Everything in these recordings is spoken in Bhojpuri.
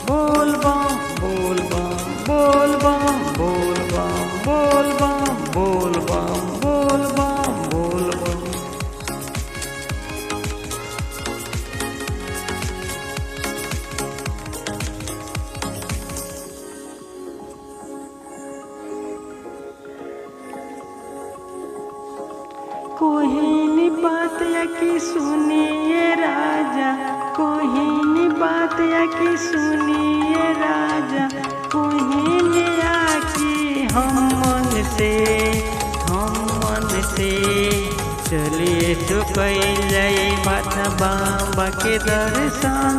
बोल बम बोल बम बोल बम बोल बम बोल बम बोल बम बोल बम बोल बम। कोहिनी बात या की सुनिए राजा, कोहिनी बात या की सुनिए राजा, कोहिनी आकी हम मन से चलिए तो कैले माथा बाबा के दर्शन।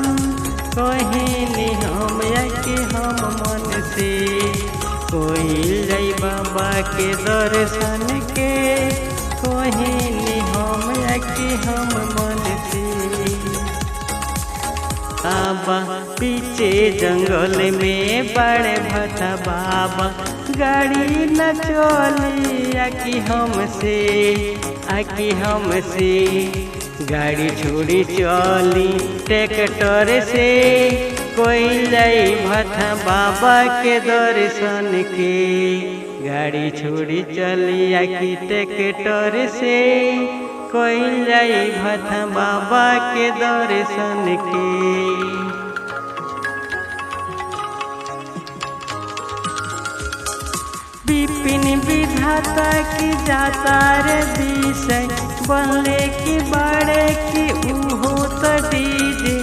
कोहिनी हम आकी हम मन से कैले बाबा के दर्शन के, कोहिनी हम आकी हम मन से। बाबा पीछे जंगल में बड़े भता बाबा, गाड़ी न चली आकी हमसे गाड़ी छोड़ी चली ट्रैक्टर से। कोई जाई भता बाबा के दर्शन के, गाड़ी छोड़ी चली आकी ट्रैक्टर से। कोई जाई भता बाबा के दर्शन के। विपिन विधाता की जाता रे विषय, बनले की बड़े की उहो तो डीजे।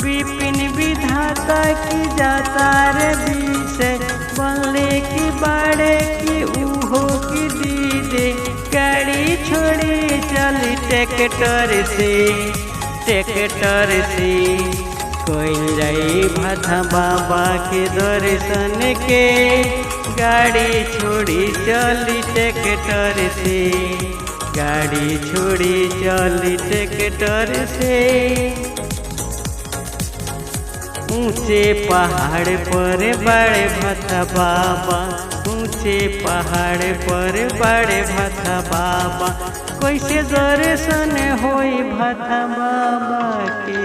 विपिन विधाता की जाता रे विषय, बनले की बड़े की उहो की डीजे। गाड़ी छोड़ी चली ट्रैक्टर से, कोई जाई भता बाबा के दर्शन के। गाड़ी छोड़ी चली ट्रैक्टर से, गाड़ी छोड़ी चली ट्रैक्टर से। ऊंचे पहाड़ पर बड़े भता बाबा, ऊंचे पहाड़ पर बड़े भता बाबा, कैसे दर्शन होई भता बाबा के।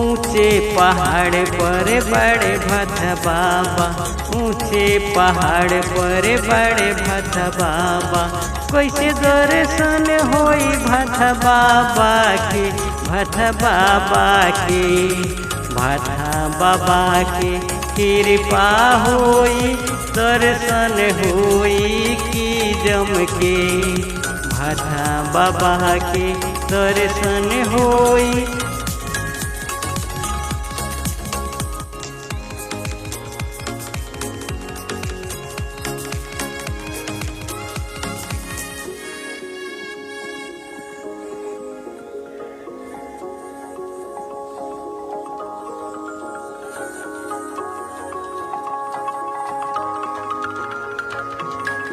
ऊंचे पहाड़ पर बड़े भता बाबा, ऊंचे पहाड़ पर बड़े भता बाबा, कैसे दर्शन होई भता बाबा के। भता बाबा के, भता बाबा के कृपा होई, दर्शन होई की जम के। भता बाबा के दर्शन होई।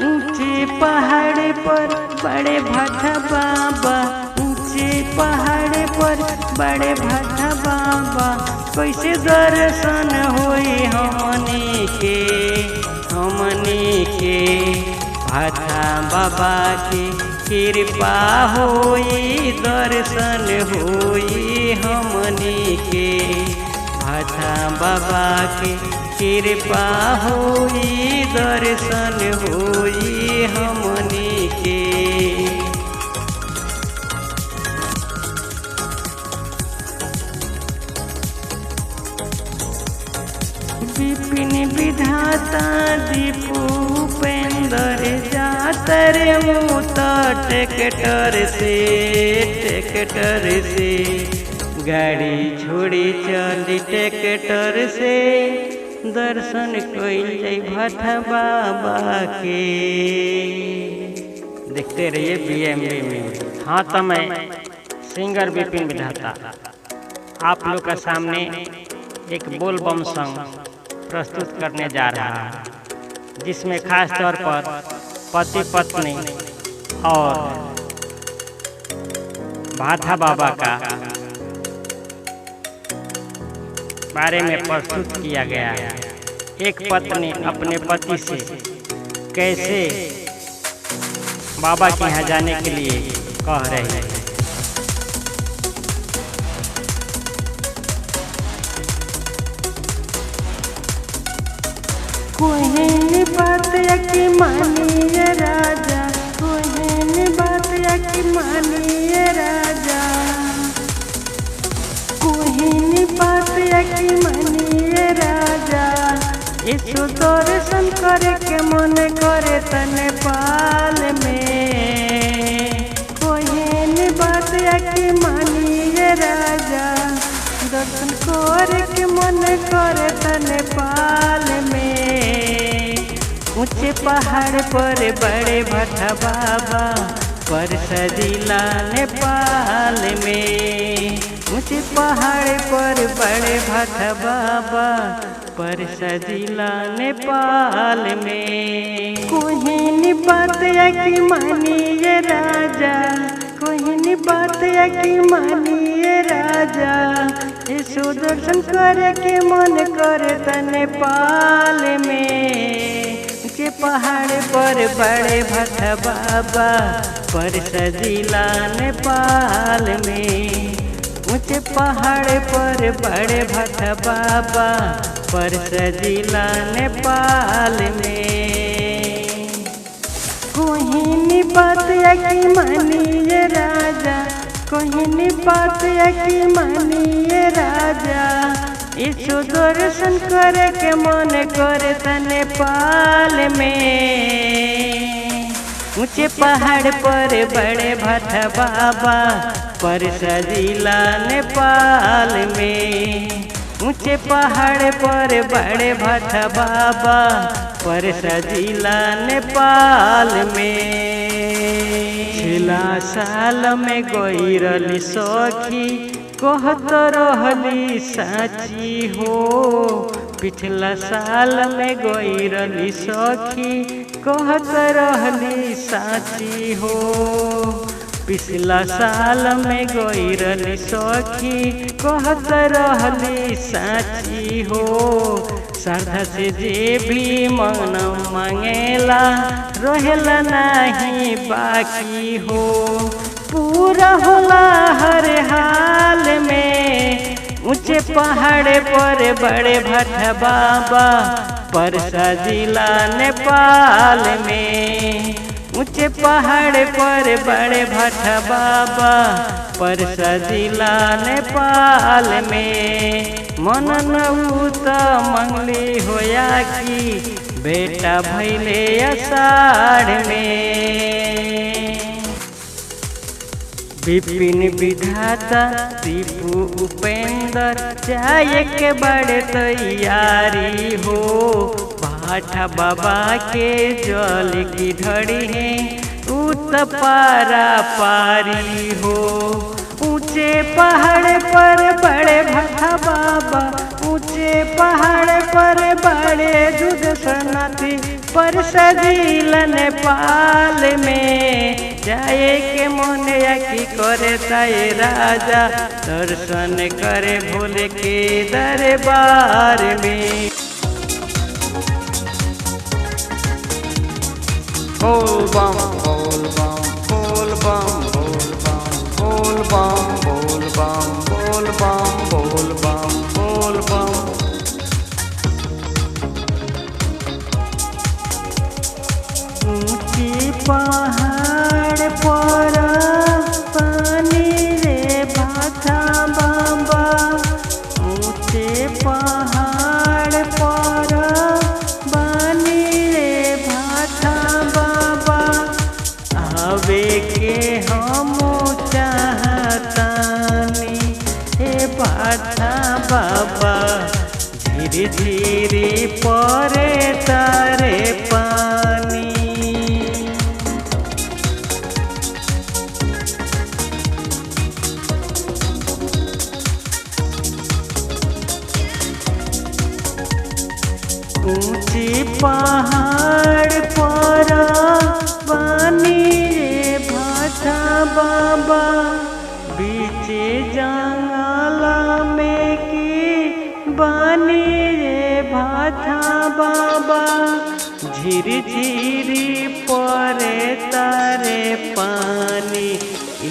ऊंचे पहाड़ पर बड़े भता बाबा, ऊंचे पहाड़ पर बड़े भता बाबा, कैसे दर्शन होई हमनी के। भता बाबा के कृपा होई, दर्शन होई हमनी के। भता बाबा के कृपा होई, दर्शन होई हमनी के। विपिन विधाता दीपू उपेंद्र जाता रे मुता ट्रैक्टर से। गाड़ी छोड़ी चली ट्रैक्टर से, दर्शन कैले भता बाबा के। देखते रहिए BMB में। हाँ तो मैं सिंगर विपिन विधाता आप लोग के सामने एक बोल बम सॉन्ग प्रस्तुत करने जा रहा है, जिसमें खास तौर पर पति पत्नी और भाथा बाबा का बारे में प्रस्तुत किया गया है। एक पत्नी अपने पति से कैसे बाबा के यहाँ जाने के लिए कह रही है। मानिए राजा, कोहिनी बात की मानिए राजा। यीशु दर्शन करे के मन करे तने पाल में, कोहिनी बात की मानिए राजा, दर्शन करे के मन करे तने पाल में। ऊंचे पहाड़ पर बड़े भट्टा बाबा पर सजिला नेपाल में, ऊंचे पहाड़ पर बड़े भट्टा बाबा पर सजिला नेपाल में। कोहिनी बात की मानिए राजा, कोहिनी बात की मानिए राजा, यीशु दर्शन करे के मन करे तने पाल में। ऊंचे पहाड़ पर बड़े भट्टा बाबा पर सजिला नेपाल में, ऊंचे पहाड़ पर बड़े भट्टा बाबा पर सजिला नेपाल में। कोहिनी बात की मानिए राजा, कोहिनी बात की मानिए राजा, यीशु दर्शन करे के मन करे तने पाल में। ऊंचे पहाड़ पर बड़े भट्टा बाबा पर सजिला नेपाल में, ऊंचे पहाड़ पर बड़े भट्टा बाबा पर सजिला नेपाल में। पिछला साल में गईरली सखी कहत रहली साची हो, पिछला साल में गईरली सखी कहत रहली साची हो, पिछला साल में गईरली सखी कहत रहली साची हो। श्रद्धा से जे भी मन मांगेला रहेला नहीं बाकी हो, पूरा होला हर हाल में। ऊंचे पहाड़ पर बड़े भट्टा बाबा पर सजिला नेपाल में, ऊंचे पहाड़ पर बड़े भट्टा बाबा पर सजिला नेपाल में। मन नऊत मंगली होया कि बेटा भैले आषाढ़ में। विपिन विधाता दीपू उपेंद्र जाए के बड़े तैयारी हो, भाटा बाबा के जल की ढड़ी है उत पारा पारी हो। ऊंचे पहाड़ पर बड़े भट्टा बाबा, ऊंचे पहाड़ पर बड़े दूध सनाती पर सजिला नेपाल में। जाए के मन की करे ताए राजा, दर्शन करे भोले के दरबार में। बोल बम बोल बम बोल बम बोल बम बोल बम बोल बम बोल बम बोल बम। ऊंची पहाड़ पर पानी रे भाटा बाबा, ऊंचे पहाड़ पर पानी रे भाटा बाबा। आवे के हम चाहतानी हे भाटा बाबा, धीरे धीरे परे तारे पानी। ऊंची पहाड़ पर पानी रे भाटा बाबा, बीचे जंगल में की बानी रे भाटा बाबा। झिरी झिरी परे तारे पानी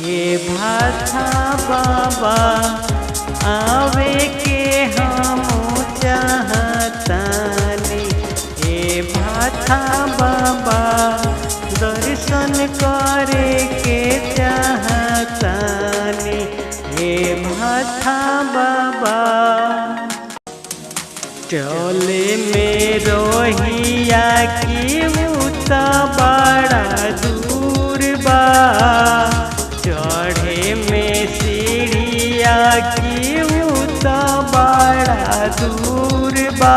ये भाटा बाबा, आवे के हम चाहतानी हे भाटा बाबा, दर्शन करे के चाह चले में रोहिया की उता बड़ा दूर बा, चढ़े में सीढ़िया की उता बड़ा दूर बा।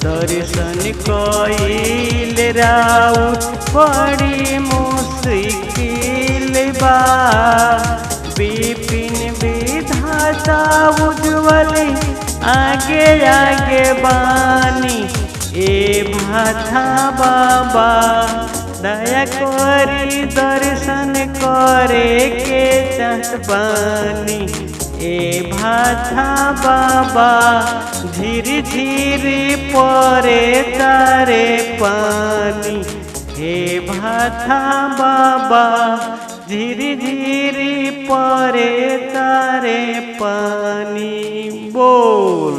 दर्शन कइल राउ बड़ी मुश्किल बा, विपिन विधाता उज्ज्वल आगे आगे बानी। ए भाथा बाबा दया करी दर्शन करे के चाहत बानी। ए भाथा बाबा धीरे धीरे परे तारे पानी। हे भाथा बाबा धीरे धीरे परे तारे पानी। बोल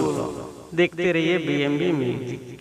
देखते रहिए BMB म्यूजिक।